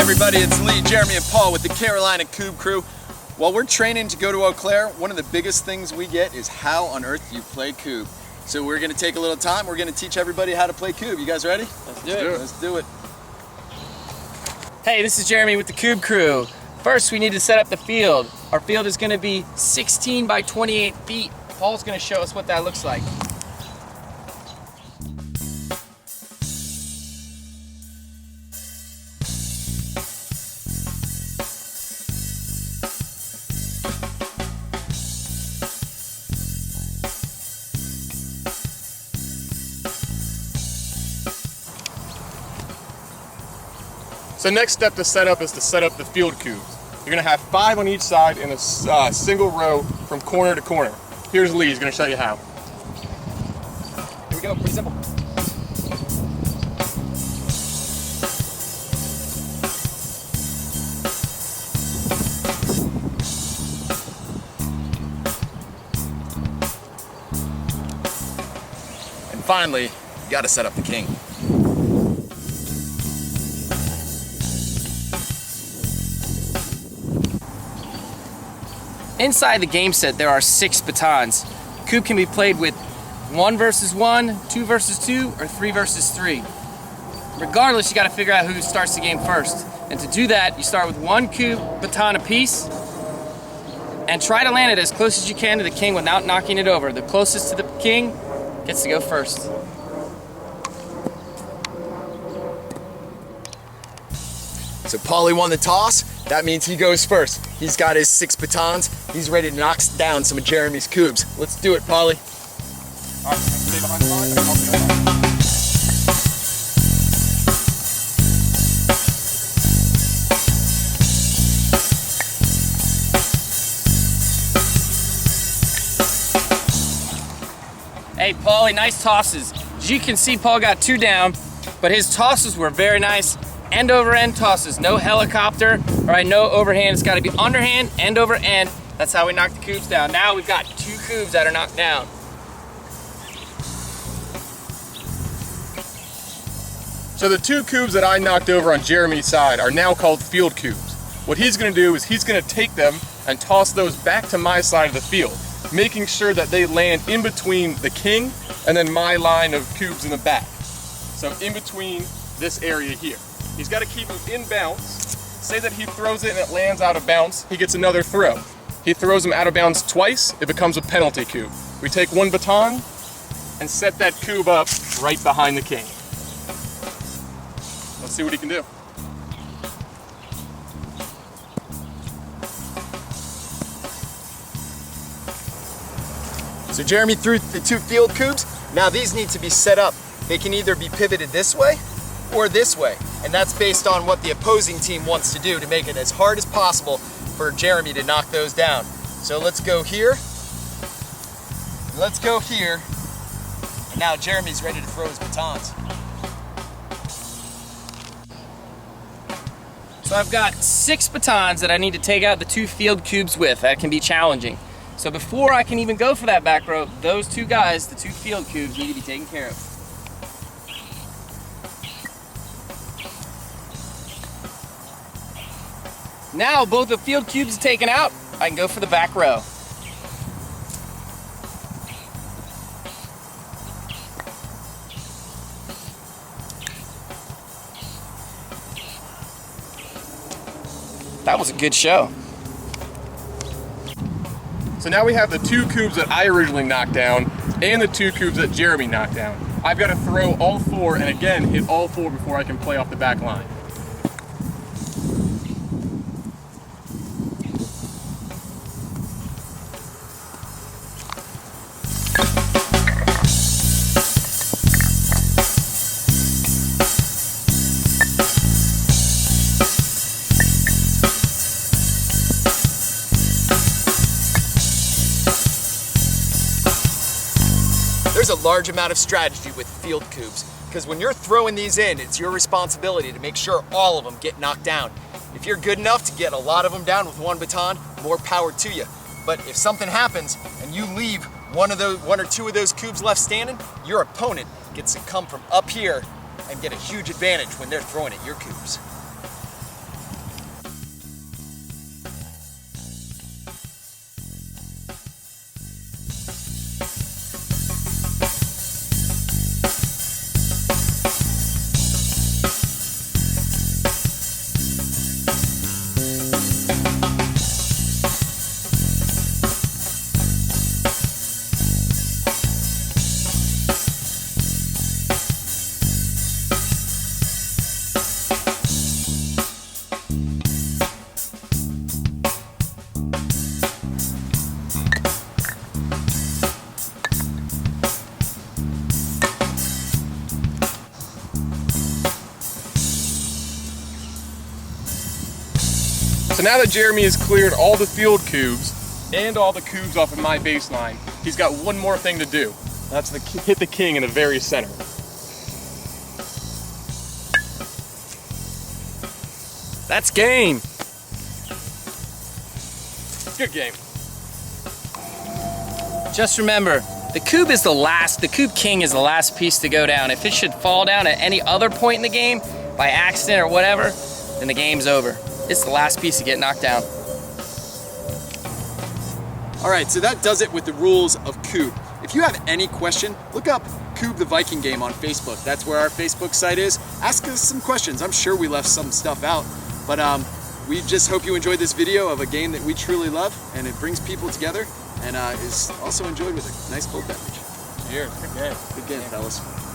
everybody, it's Lee, Jeremy, and Paul with the Carolina Kubb crew. While we're training to go to Eau Claire, one of the biggest things we get is how on earth you play Kubb. So we're going to take a little time, we're going to teach everybody how to play Kubb. You guys ready? Let's do it. Let's do it. Hey, this is Jeremy with the Kubb crew. First, we need to set up the field. Our field is going to be 16 by 28 feet. Paul's going to show us what that looks like. So next step to set up is to set up the field cubes. You're going to have 5 on each side in a single row from corner to corner. Here's Lee, he's going to show you how. Here we go, pretty simple. And finally, you got to set up the king. Inside the game set, there are 6 batons. Kubb can be played with 1 versus 1, 2 versus 2, or 3 versus 3. Regardless, you got to figure out who starts the game first. And to do that, you start with 1 Kubb baton apiece, and try to land it as close as you can to the king without knocking it over. The closest to the king gets to go first. So Paulie won the toss. That means he goes first. He's got his 6 batons. He's ready to knock down some of Jeremy's Kubbs. Let's do it, Paulie. All right, stay behind the line. I'll be right back. Hey, Paulie, nice tosses. As you can see, Paul got 2 down, but his tosses were very nice. End over end tosses, no helicopter, all right, no overhand. It's got to be underhand, end over end. That's how we knock the Kubbs down. Now we've got 2 Kubbs that are knocked down. So the 2 Kubbs that I knocked over on Jeremy's side are now called field Kubbs. What he's going to do is he's going to take them and toss those back to my side of the field, making sure that they land in between the king and then my line of Kubbs in the back. So in between this area here. He's got to keep them in bounds. Say that he throws it and it lands out of bounds, he gets another throw. He throws them out of bounds twice, it becomes a penalty Kubb. We take 1 baton and set that Kubb up right behind the king. Let's see what he can do. So Jeremy threw the 2 field Kubbs. Now these need to be set up. They can either be pivoted this way or this way. And that's based on what the opposing team wants to do to make it as hard as possible for Jeremy to knock those down. So let's go here. Let's go here. And now Jeremy's ready to throw his batons. So I've got 6 batons that I need to take out the 2 field Kubbs with. That can be challenging. So before I can even go for that back row, those 2 guys, the 2 field Kubbs, need to be taken care of. Now both the field Kubbs are taken out, I can go for the back row. That was a good show. So now we have the 2 Kubbs that I originally knocked down and the 2 Kubbs that Jeremy knocked down. I've got to throw all 4 and again hit all 4 before I can play off the back line. There's a large amount of strategy with field Kubbs, because when you're throwing these in, it's your responsibility to make sure all of them get knocked down. If you're good enough to get a lot of them down with 1 baton, more power to you. But if something happens and you leave one or two of those Kubbs left standing, your opponent gets to come from up here and get a huge advantage when they're throwing at your Kubbs. now that Jeremy has cleared all the field cubes and all the cubes off of my baseline, he's got one more thing to do. That's hit the king in the very center. That's game. Good game. Just remember, the Kubb king is the last piece to go down. If it should fall down at any other point in the game, by accident or whatever, then the game's over. It's the last piece to get knocked down. All right, so that does it with the rules of Kubb. If you have any question, look up Kubb the Viking game on Facebook. That's where our Facebook site is. Ask us some questions. I'm sure we left some stuff out, but we just hope you enjoyed this video of a game that we truly love, and it brings people together, and is also enjoyed with a nice cold beverage. Cheers. Good game. Good game, fellas.